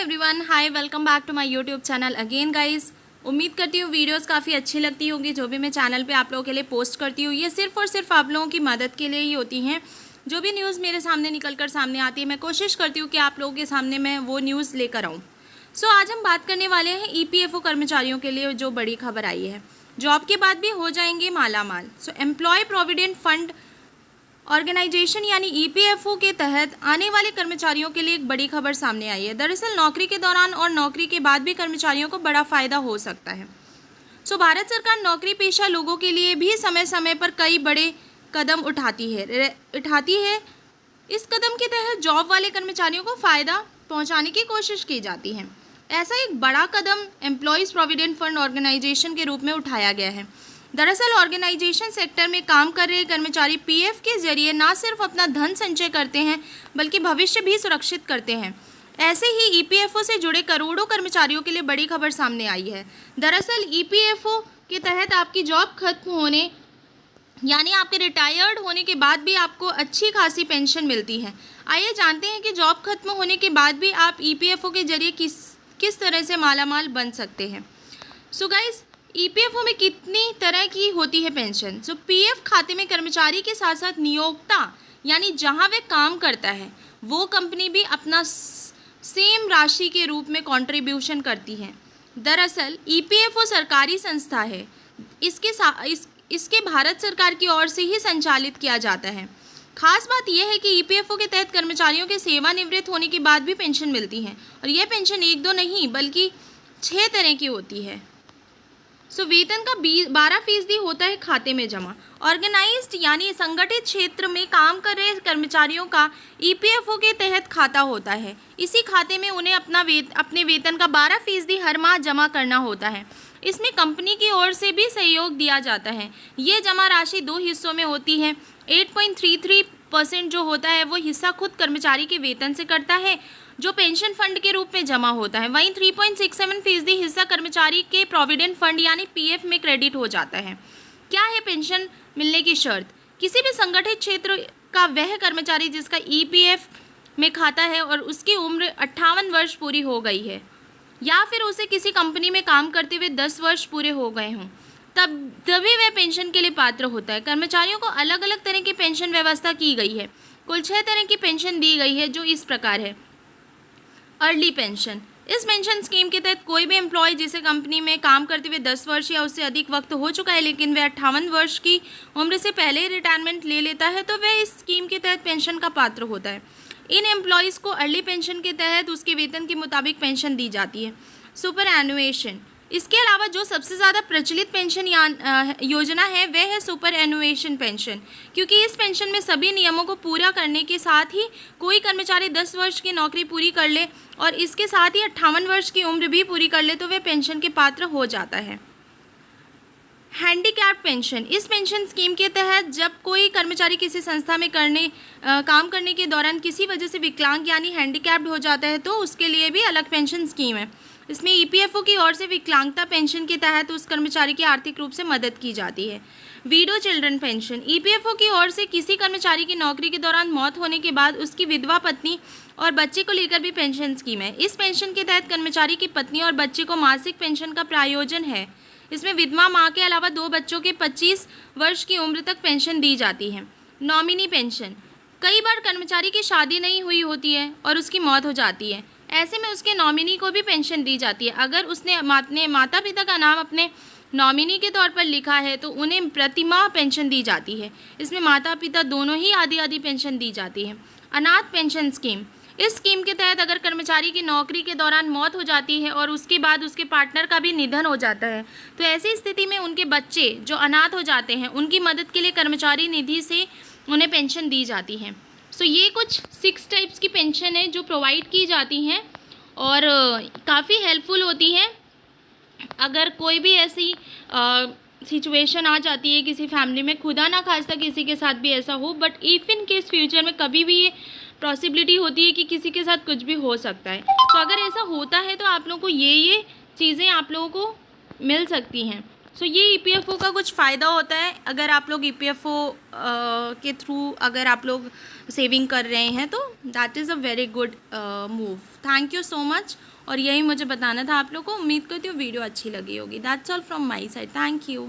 Everyone, hi, welcome back to my YouTube channel again guys. उम्मीद करती हूँ videos काफ़ी अच्छी लगती होंगी जो भी मैं चैनल पे आप लोगों के लिए पोस्ट करती हूँ। ये सिर्फ और सिर्फ आप लोगों की मदद के लिए ही होती हैं। जो भी न्यूज़ मेरे सामने निकल कर सामने आती है, मैं कोशिश करती हूँ कि आप लोगों के सामने मैं वो न्यूज़ लेकर आऊँ। सो आज हम बात करने वाले हैं EPFO कर्मचारियों के लिए जो बड़ी खबर आई है। जॉब के बाद भी हो जाएंगे मालामाल। सो एम्प्लॉय प्रोविडेंट फंड ऑर्गेनाइजेशन यानी EPFO के तहत आने वाले कर्मचारियों के लिए एक बड़ी खबर सामने आई है। दरअसल नौकरी के दौरान और नौकरी के बाद भी कर्मचारियों को बड़ा फायदा हो सकता है। भारत सरकार नौकरी पेशा लोगों के लिए भी समय समय पर कई बड़े कदम उठाती है। इस कदम के तहत जॉब वाले कर्मचारियों को फ़ायदा पहुंचाने की कोशिश की जाती है। ऐसा एक बड़ा कदम एम्प्लॉयज़ प्रोविडेंट फंड ऑर्गेनाइजेशन के रूप में उठाया गया है। दरअसल ऑर्गेनाइजेशन सेक्टर में काम कर रहे कर्मचारी PF के जरिए न सिर्फ अपना धन संचय करते हैं बल्कि भविष्य भी सुरक्षित करते हैं। ऐसे ही EPFO से जुड़े करोड़ों कर्मचारियों के लिए बड़ी खबर सामने आई है। दरअसल EPFO के तहत आपकी जॉब खत्म होने यानी आपके रिटायर्ड होने के बाद भी आपको अच्छी खासी पेंशन मिलती है। आइए जानते हैं कि जॉब खत्म होने के बाद भी आप EPFO के जरिए किस तरह से मालामाल बन सकते हैं। सो गाइस, EPFO में कितनी तरह की होती है पेंशन। PF खाते में कर्मचारी के साथ साथ नियोक्ता यानी जहां वह काम करता है वो कंपनी भी अपना सेम राशि के रूप में कंट्रीब्यूशन करती है। दरअसल EPFO सरकारी संस्था है। इसके भारत सरकार की ओर से ही संचालित किया जाता है। खास बात यह है कि EPFO के तहत कर्मचारियों के सेवानिवृत्त होने के बाद भी पेंशन मिलती है और यह पेंशन 1-2 नहीं बल्कि 6 तरह की होती है। वेतन का 12% होता है खाते में जमा। ऑर्गेनाइज्ड यानी संगठित क्षेत्र में काम कर रहे कर्मचारियों का EPFO के तहत खाता होता है। इसी खाते में उन्हें अपने वेतन का 12% हर माह जमा करना होता है। इसमें कंपनी की ओर से भी सहयोग दिया जाता है। ये जमा राशि 2 हिस्सों में होती है। 8.33% जो होता है वो हिस्सा खुद कर्मचारी के वेतन से कटता है जो पेंशन फंड के रूप में जमा होता है। वहीं 3.67% हिस्सा कर्मचारी के प्रोविडेंट फंड यानी PF में क्रेडिट हो जाता है। क्या है पेंशन मिलने की शर्त? किसी भी संगठित क्षेत्र का वह कर्मचारी जिसका EPF में खाता है और उसकी उम्र 58 वर्ष पूरी हो गई है या फिर उसे किसी कंपनी में काम करते हुए 10 वर्ष पूरे हो गए हों तभी वह पेंशन के लिए पात्र होता है। कर्मचारियों को अलग अलग तरह की पेंशन व्यवस्था की गई है। कुल 6 तरह की पेंशन दी गई है जो इस प्रकार है। Early pension. इस पेंशन स्कीम के तहत कोई भी एम्प्लॉय जिसे कंपनी में काम करते हुए 10 वर्ष या उससे अधिक वक्त हो चुका है लेकिन वह 58 वर्ष की उम्र से पहले ही रिटायरमेंट ले लेता है तो वह इस स्कीम के तहत पेंशन का पात्र होता है। इन एम्प्लॉयज़ को अर्ली पेंशन के तहत उसके वेतन के मुताबिक पेंशन दी जाती है। सुपर एनुएशन। इसके अलावा जो सबसे ज़्यादा प्रचलित पेंशन योजना है वह है सुपर एनुएशन पेंशन, क्योंकि इस पेंशन में सभी नियमों को पूरा करने के साथ ही कोई कर्मचारी 10 वर्ष की नौकरी पूरी कर ले और इसके साथ ही 58 वर्ष की उम्र भी पूरी कर ले तो वह पेंशन के पात्र हो जाता है। Handicap pension. इस पेंशन स्कीम के तहत जब कोई कर्मचारी किसी संस्था में काम करने के दौरान किसी वजह से विकलांग यानी हैंडीकैप्ड हो जाता है तो उसके लिए भी अलग पेंशन स्कीम है। इसमें EPFO की ओर से विकलांगता पेंशन के तहत उस कर्मचारी की आर्थिक रूप से मदद की जाती है। Window children pension. EPFO की ओर से किसी कर्मचारी की नौकरी के दौरान मौत होने के बाद उसकी विधवा पत्नी और बच्चे को लेकर भी पेंशन स्कीम है। इस पेंशन के तहत कर्मचारी की पत्नी और बच्चे को मासिक पेंशन का प्रायोजन है। इसमें विधवा माँ के अलावा 2 बच्चों के 25 वर्ष की उम्र तक पेंशन दी जाती है। Nominee pension. कई बार कर्मचारी की शादी नहीं हुई होती है और उसकी मौत हो जाती है। ऐसे में उसके नॉमिनी को भी पेंशन दी जाती है। अगर उसने अपने माता पिता का नाम अपने नॉमिनी के तौर पर लिखा है तो उन्हें प्रतिमाह पेंशन दी जाती है। इसमें माता पिता दोनों ही आधी पेंशन दी जाती है। अनाथ पेंशन स्कीम। इस स्कीम के तहत अगर कर्मचारी की नौकरी के दौरान मौत हो जाती है और उसके बाद उसके पार्टनर का भी निधन हो जाता है तो ऐसी स्थिति में उनके बच्चे जो अनाथ हो जाते हैं उनकी मदद के लिए कर्मचारी निधि से उन्हें पेंशन दी जाती है। ये कुछ 6 टाइप्स की पेंशन है जो प्रोवाइड की जाती हैं और काफ़ी हेल्पफुल होती हैं। अगर कोई भी ऐसी सिचुएशन आ जाती है किसी फैमिली में, खुदा ना खास्ता किसी के साथ भी ऐसा हो, but if in case future में कभी भी ये पॉसिबिलिटी होती है कि किसी के साथ कुछ भी हो सकता है तो अगर ऐसा होता है तो आप लोगों को ये चीज़ें आप लोगों को मिल सकती हैं। सो ये ईपीएफओ का कुछ फ़ायदा होता है अगर आप लोग ईपीएफओ के थ्रू अगर आप लोग सेविंग कर रहे हैं तो that is a very good move. Thank you so much. और यही मुझे बताना था आप लोग को। उम्मीद करती हूँ वीडियो अच्छी लगी होगी। That's all from my side. Thank you.